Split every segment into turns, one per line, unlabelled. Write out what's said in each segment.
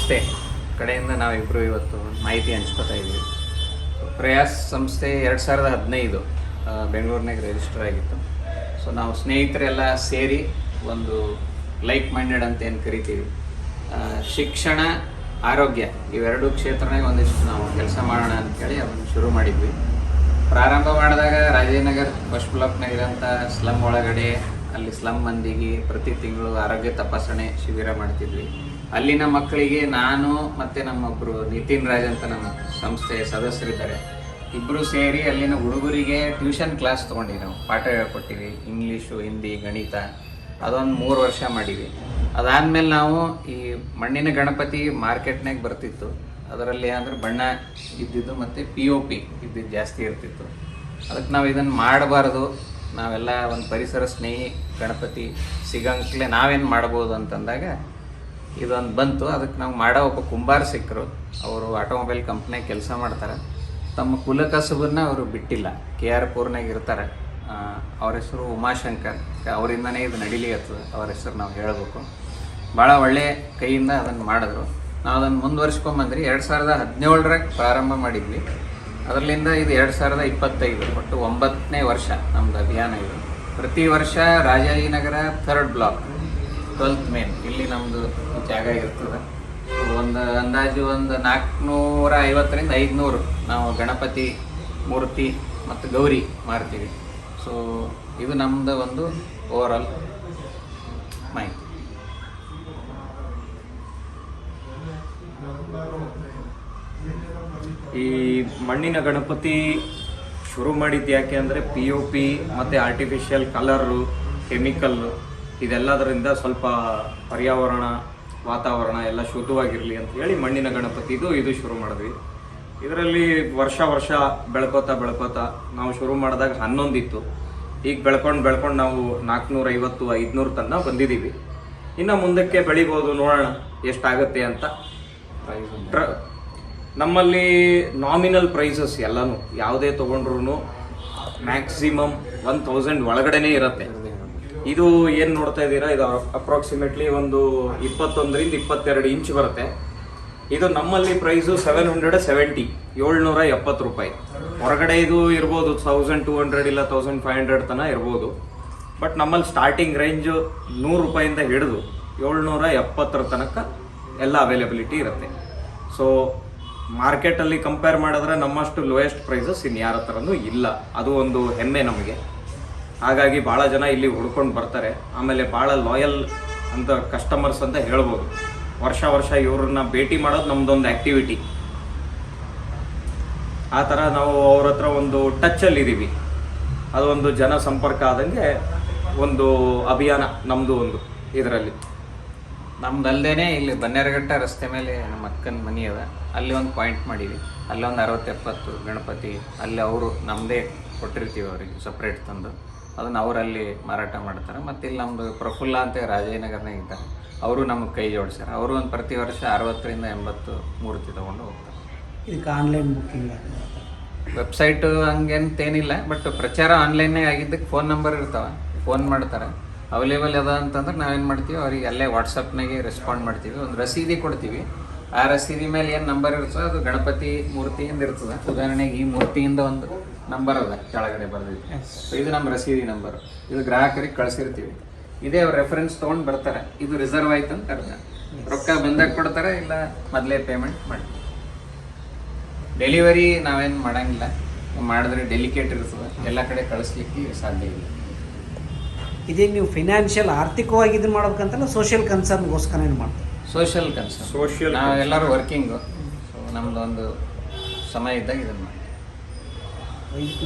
ಸಂಸ್ಥೆ ಕಡೆಯಿಂದ ನಾವಿಬ್ಬರು ಇವತ್ತು ಮಾಹಿತಿ ಹಂಚ್ಕೋತಾ ಇದ್ದೀವಿ. ಪ್ರಯಾಸ್ ಸಂಸ್ಥೆ 2015 ಬೆಂಗಳೂರಿನಾಗ ರಿಜಿಸ್ಟರ್ ಆಗಿತ್ತು. ಸೊ ನಾವು ಸ್ನೇಹಿತರೆಲ್ಲ ಸೇರಿ ಒಂದು ಲೈಕ್ ಮೈಂಡೆಡ್ ಅಂತ ಏನು ಕರಿತೀವಿ, ಶಿಕ್ಷಣ ಆರೋಗ್ಯ ಇವೆರಡು ಕ್ಷೇತ್ರನಾಗ ಒಂದಿಷ್ಟು ನಾವು ಕೆಲಸ ಮಾಡೋಣ ಅಂಥೇಳಿ ಅದನ್ನು ಶುರು ಮಾಡಿದ್ವಿ. ಪ್ರಾರಂಭ ಮಾಡಿದಾಗ ರಾಜನಗರ್ ಫಸ್ಟ್ ಬ್ಲಾಕ್ನಾಗಿರೋಂಥ ಸ್ಲಮ್ ಒಳಗಡೆ ಅಲ್ಲಿ ಸ್ಲಮ್ ಮಂದಿಗೆ ಪ್ರತಿ ತಿಂಗಳು ಆರೋಗ್ಯ ತಪಾಸಣೆ ಶಿಬಿರ ಮಾಡ್ತಿದ್ವಿ. ಅಲ್ಲಿನ ಮಕ್ಕಳಿಗೆ ನಾನು ಮತ್ತು ನಮ್ಮೊಬ್ಬರು ನಿತಿನ್ ರಾಜ್ ಅಂತ ನಮ್ಮ ಸಂಸ್ಥೆಯ ಸದಸ್ಯರಿದ್ದಾರೆ, ಇಬ್ಬರು ಸೇರಿ ಅಲ್ಲಿನ ಹುಡುಗರಿಗೆ ಟ್ಯೂಷನ್ ಕ್ಲಾಸ್ ತೊಗೊಂಡಿವಿ. ನಾವು ಪಾಠ ಹೇಳ್ಕೊಟ್ಟಿವಿ, ಇಂಗ್ಲೀಷು, ಹಿಂದಿ, ಗಣಿತ. ಅದೊಂದು 3 ವರ್ಷ ಮಾಡೀವಿ. ಅದಾದಮೇಲೆ ನಾವು ಈ ಮಣ್ಣಿನ ಗಣಪತಿ ಮಾರ್ಕೆಟ್ನಾಗ ಬರ್ತಿತ್ತು. ಅದರಲ್ಲಿ ಅಂದರೆ ಬಣ್ಣ ಇದ್ದಿದ್ದು ಮತ್ತು POP ಇದ್ದಿದ್ದು ಜಾಸ್ತಿ ಇರ್ತಿತ್ತು. ಅದಕ್ಕೆ ನಾವು ಇದನ್ನು ಮಾಡಬಾರ್ದು, ನಾವೆಲ್ಲ ಒಂದು ಪರಿಸರ ಸ್ನೇಹಿ ಗಣಪತಿ ಸಿಗಂಕ್ಲೆ ನಾವೇನು ಮಾಡ್ಬೋದು ಅಂತಂದಾಗ ಇದೊಂದು ಬಂತು. ಅದಕ್ಕೆ ನಾವು ಮಾಡೋ ಒಬ್ಬ ಕುಂಬಾರ ಸಿಕ್ಕರು. ಅವರು ಆಟೋಮೊಬೈಲ್ ಕಂಪ್ನಿಯಾಗ ಕೆಲಸ ಮಾಡ್ತಾರೆ. ತಮ್ಮ ಕುಲಕಸಬನ್ನು ಅವರು ಬಿಟ್ಟಿಲ್ಲ. KR ಪುರ್ನಾಗ ಇರ್ತಾರೆ. ಅವ್ರ ಹೆಸರು ಉಮಾಶಂಕರ್. ಅವರಿಂದನೇ ಇದು ನಡಿಲಿಕತ್ತದ. ಅವ್ರ ಹೆಸರು ನಾವು ಹೇಳಬೇಕು. ಭಾಳ ಒಳ್ಳೆಯ ಕೈಯಿಂದ ಅದನ್ನು ಮಾಡಿದ್ರು. ನಾವು ಅದನ್ನು ಮುಂದುವರ್ಸ್ಕೊಂಬಂದ್ರಿ. 2017 ಪ್ರಾರಂಭ ಮಾಡಿದ್ವಿ. ಅದರಲ್ಲಿಂದ ಇದು 2025 ಒಟ್ಟು 9ನೇ ವರ್ಷ ನಮ್ಮದು ಅಭಿಯಾನ ಇದು. ಪ್ರತಿ ವರ್ಷ Rajajinagar 3rd block 12th main ಇಲ್ಲಿ ನಮ್ಮದು ಜಾಗ ಇರ್ತದೆ. ಒಂದು ಅಂದಾಜು ಒಂದು 450ರಿಂದ 500 ನಾವು ಗಣಪತಿ ಮೂರ್ತಿ ಮತ್ತು ಗೌರಿ ಮಾರ್ತೀವಿ. ಸೊ ಇದು ನಮ್ಮದು ಒಂದು ಓವರಾಲ್ ಮಾಹಿತಿ.
ಈ ಮಣ್ಣಿನ ಗಣಪತಿ ಶುರು ಮಾಡಿದ್ದು ಯಾಕೆ ಅಂದರೆ POP ಮತ್ತು ಆರ್ಟಿಫಿಷಿಯಲ್ ಕಲರು, ಕೆಮಿಕಲ್ಲು ಇದೆಲ್ಲದರಿಂದ ಸ್ವಲ್ಪ ಪರ್ಯಾವರಣ, ವಾತಾವರಣ ಎಲ್ಲ ಶುದ್ಧವಾಗಿರಲಿ ಅಂತ ಹೇಳಿ ಮಣ್ಣಿನ ಗಣಪತಿ ಇದು ಶುರು ಮಾಡಿದ್ವಿ. ಇದರಲ್ಲಿ ವರ್ಷ ಬೆಳ್ಕೋತಾ ನಾವು ಶುರು ಮಾಡಿದಾಗ 11 ಇತ್ತು. ಈಗ ಬೆಳ್ಕೊಂಡು ನಾವು 450-500 ತನಕ ಬಂದಿದ್ದೀವಿ. ಇನ್ನು ಮುಂದಕ್ಕೆ ಬೆಳಿಬೋದು, ನೋಡೋಣ ಎಷ್ಟಾಗುತ್ತೆ ಅಂತ. ನಮ್ಮಲ್ಲಿ ನಾಮಿನಲ್ ಪ್ರೈಸಸ್ ಎಲ್ಲನೂ ಯಾವುದೇ ತೊಗೊಂಡ್ರು ಮ್ಯಾಕ್ಸಿಮಮ್ 1000 ಒಳಗಡೆನೇ ಇರುತ್ತೆ. ಇದು ಏನು ನೋಡ್ತಾ ಇದ್ದೀರಾ, ಇದು ಅಪ್ರಾಕ್ಸಿಮೇಟ್ಲಿ ಒಂದು 21ರಿಂದ 22 ಇಂಚ್ ಬರುತ್ತೆ. ಇದು ನಮ್ಮಲ್ಲಿ ಪ್ರೈಸು 770 770 ರೂಪಾಯಿ. ಹೊರಗಡೆ ಇದು ಇರ್ಬೋದು 1200 ಇಲ್ಲ 1500 ತನಕ ಇರ್ಬೋದು. ಬಟ್ ನಮ್ಮಲ್ಲಿ ಸ್ಟಾರ್ಟಿಂಗ್ ರೇಂಜು 100 ರೂಪಾಯಿಂದ ಹಿಡಿದು 770 ತನಕ ಎಲ್ಲ ಅವೈಲಬಿಲಿಟಿ ಇರುತ್ತೆ. ಸೊ ಮಾರ್ಕೆಟಲ್ಲಿ ಕಂಪೇರ್ ಮಾಡಿದ್ರೆ ನಮ್ಮಷ್ಟು ಲೋಯೆಸ್ಟ್ ಪ್ರೈಸಸ್ ಇನ್ಯಾರ ಥರನೂ ಇಲ್ಲ. ಅದು ಒಂದು ಹೆಮ್ಮೆ ನಮಗೆ. ಹಾಗಾಗಿ ಭಾಳ ಜನ ಇಲ್ಲಿ ಹುಡ್ಕೊಂಡು ಬರ್ತಾರೆ. ಆಮೇಲೆ ಭಾಳ ಲಾಯಲ್ ಅಂತ ಕಸ್ಟಮರ್ಸ್ ಅಂತ ಹೇಳ್ಬೋದು. ವರ್ಷ ಇವ್ರನ್ನ ಭೇಟಿ ಮಾಡೋದು ನಮ್ಮದೊಂದು ಆ್ಯಕ್ಟಿವಿಟಿ. ಆ ಥರ ನಾವು ಅವ್ರ ಹತ್ರ ಒಂದು ಟಚ್ಚಲ್ಲಿದ್ದೀವಿ. ಅದೊಂದು ಜನ ಸಂಪರ್ಕ ಆದಂಗೆ ಒಂದು ಅಭಿಯಾನ ನಮ್ಮದು ಒಂದು ಇದರಲ್ಲಿ.
ನಮ್ದಲ್ದೇ ಇಲ್ಲಿ ಬನ್ನೇರಘಟ್ಟ ರಸ್ತೆ ಮೇಲೆ ನಮ್ಮ ಅಕ್ಕನ ಮನೆ ಅದ, ಅಲ್ಲಿ ಒಂದು ಪಾಯಿಂಟ್ ಮಾಡೀವಿ. ಅಲ್ಲೊಂದು 60-70 ಗಣಪತಿ ಅಲ್ಲಿ ಅವರು ನಮ್ಮದೇ ಕೊಟ್ಟಿರ್ತೀವಿ, ಅವ್ರಿಗೆ ಸಪ್ರೇಟ್ ತಂದು ಅದನ್ನು ಅವರಲ್ಲಿ ಮಾರಾಟ ಮಾಡ್ತಾರೆ. ಮತ್ತು ಇಲ್ಲಿ ನಮ್ಮದು ಪ್ರಫುಲ್ಲ ಅಂತ ರಾಜನಗರನಾಗ ಇದ್ದಾರೆ, ಅವರು ನಮಗೆ ಕೈ ಜೋಡಿಸ್ಯಾರ. ಅವರು ಒಂದು ಪ್ರತಿ ವರ್ಷ 60ರಿಂದ 80 ಮೂರ್ತಿ ತೊಗೊಂಡು ಹೋಗ್ತಾರೆ.
ಇದಕ್ಕೆ ಆನ್ಲೈನ್ ಬುಕ್ಕಿಂಗ್
ವೆಬ್ಸೈಟು ಹಂಗೇಂತೇನಿಲ್ಲ, ಬಟ್ ಪ್ರಚಾರ ಆನ್ಲೈನ್ನೇ ಆಗಿದ್ದಕ್ಕೆ ಫೋನ್ ನಂಬರ್ ಇರ್ತಾವೆ, ಫೋನ್ ಮಾಡ್ತಾರೆ. ಅವೈಲೇಬಲ್ ಅದ ಅಂತಂದ್ರೆ ನಾವೇನು ಮಾಡ್ತೀವಿ, ಅವ್ರಿಗೆ ಅಲ್ಲೇ ವಾಟ್ಸಪ್ನಾಗೆ ರೆಸ್ಪಾಂಡ್ ಮಾಡ್ತೀವಿ. ಒಂದು ರಸೀದಿ ಕೊಡ್ತೀವಿ. ಆ ರಸೀದಿ ಮೇಲೆ ಏನು ನಂಬರ್ ಇರ್ತದೆ ಅದು ಗಣಪತಿ ಮೂರ್ತಿಯಿಂದ ಇರ್ತದೆ. ಉದಾಹರಣೆಗೆ ಈ ಮೂರ್ತಿಯಿಂದ ಒಂದು ನಂಬರ್ ಅದ ಕೆಳಗಡೆ ಬರೆದಿದೆ, ಇದು ನಮ್ಮ ರಸೀದಿ ನಂಬರು. ಇದು ಗ್ರಾಹಕರಿಗೆ ಕಳಿಸಿರ್ತೀವಿ. ಇದೇ ಅವ್ರು ರೆಫರೆನ್ಸ್ ತೊಗೊಂಡು ಬರ್ತಾರೆ. ಇದು ರಿಸರ್ವ್ ಆಯ್ತು ಅಂತ ಅರ್ಥ. ರೊಕ್ಕ ಬಂದಾಗ ಕೊಡ್ತಾರೆ, ಇಲ್ಲ ಮೊದಲೇ ಪೇಮೆಂಟ್ ಮಾಡ್ತೀವಿ. ಡೆಲಿವರಿ ನಾವೇನು ಮಾಡೋಂಗಿಲ್ಲ, ಮಾಡಿದ್ರೆ ಡೆಲಿಕೇಟ್ ಇರ್ತದೆ, ಎಲ್ಲ ಕಡೆ ಕಳಿಸ್ಲಿಕ್ಕೆ ಸಾಧ್ಯ ಇಲ್ಲ.
ಇದೇ ನೀವು ಫಿನಾನ್ಷಿಯಲ್ ಆರ್ಥಿಕವಾಗಿ ಇದನ್ನು ಮಾಡ್ಬೇಕಂತಲ್ಲ, ಸೋಷಿಯಲ್ ಕನ್ಸರ್ನ್ಗೋಸ್ಕರ ಏನು ಮಾಡ್ತೀವಿ?
Social concern. ನಾವು ಎಲ್ಲರೂ ವರ್ಕಿಂಗು. ಸೊ ನಮ್ಮದೊಂದು ಸಮಯ ಇದ್ದಾಗ ಇದನ್ನು ಮಾಡಿ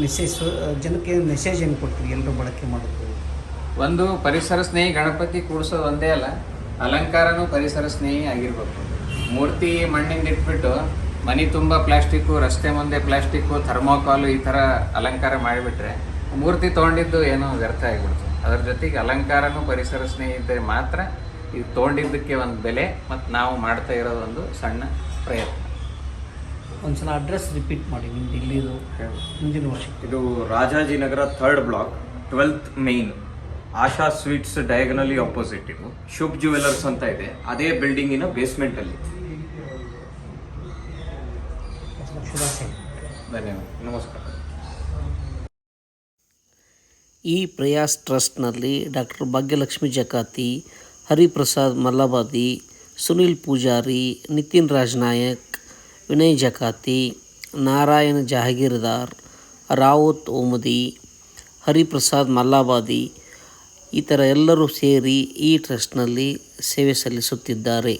ಮೆಸೇಜ್ ಜನಕ್ಕೆ ಮೆಸೇಜ್ ಏನು ಕೊಡ್ತೀವಿ ಎಲ್ಲರೂ ಬಳಕೆ ಮಾಡೋದು?
ಒಂದು ಪರಿಸರ ಸ್ನೇಹಿ ಗಣಪತಿ ಕೂಡಿಸೋದು ಒಂದೇ ಅಲ್ಲ, ಅಲಂಕಾರನೂ ಪರಿಸರ ಸ್ನೇಹಿ ಆಗಿರ್ಬೇಕು. ಮೂರ್ತಿ ಮಣ್ಣಿಂದ ಇಟ್ಬಿಟ್ಟು ಮನೆ ತುಂಬ ಪ್ಲಾಸ್ಟಿಕ್ಕು, ರಸ್ತೆ ಮುಂದೆ ಪ್ಲಾಸ್ಟಿಕ್ಕು, ಥರ್ಮೋಕಾಲು ಈ ಥರ ಅಲಂಕಾರ ಮಾಡಿಬಿಟ್ರೆ ಮೂರ್ತಿ ತೊಗೊಂಡಿದ್ದು ಏನೋ ವ್ಯರ್ಥ ಆಗಿಬಿಡ್ತು. ಅದರ ಜೊತೆಗೆ ಅಲಂಕಾರನೂ ಪರಿಸರ ಸ್ನೇಹಿ ಇದ್ದರೆ ಮಾತ್ರ ಇದು ತೊಗೊಂಡಿದ್ದಕ್ಕೆ ಒಂದು ಬೆಲೆ, ಮತ್ತು ನಾವು ಮಾಡ್ತಾ ಇರೋದೊಂದು ಸಣ್ಣ ಪ್ರಯತ್ನ.
ಒಂದ್ಸಲ ಅಡ್ರೆಸ್ ರಿಪೀಟ್ ಮಾಡಿ ನಿಮ್ದು ಇಲ್ಲಿದು ಮುಂದಿನ ವರ್ಷ.
ಇದು Rajajinagar 3rd block 12th main, Asha sweets diagonally opposite. ಇದು ಶುಭ್ ಜ್ಯುವೆಲರ್ಸ್ ಅಂತ ಇದೆ, ಅದೇ ಬಿಲ್ಡಿಂಗಿನ ಬೇಸ್ಮೆಂಟಲ್ಲಿ.
ಶುಭಾಶಯ.
ಧನ್ಯವಾದ. ನಮಸ್ಕಾರ.
ಈ ಪ್ರಯಾಸ್ ಟ್ರಸ್ಟ್ನಲ್ಲಿ ಡಾಕ್ಟರ್ ಭಾಗ್ಯಲಕ್ಷ್ಮಿ ಜಕಾತಿ, ಹರಿಪ್ರಸಾದ್ ಮಲ್ಲಬಾದಿ, ಸುನಿಲ್ ಪೂಜಾರಿ, ನಿತಿನ್ ರಾಜ್ನಾಯಕ್, ವಿನಯ್ ಜಕಾತಿ, ನಾರಾಯಣ ಜಹಾಗೀರ್ದಾರ್, ರಾವತ್ ಓಮದಿ, ಹರಿಪ್ರಸಾದ್ ಮಲ್ಲಾಬಾದಿ ಈ ಥರ ಎಲ್ಲರೂ ಸೇರಿ ಈ ಟ್ರಸ್ಟ್ನಲ್ಲಿ ಸೇವೆ ಸಲ್ಲಿಸುತ್ತಿದ್ದಾರೆ.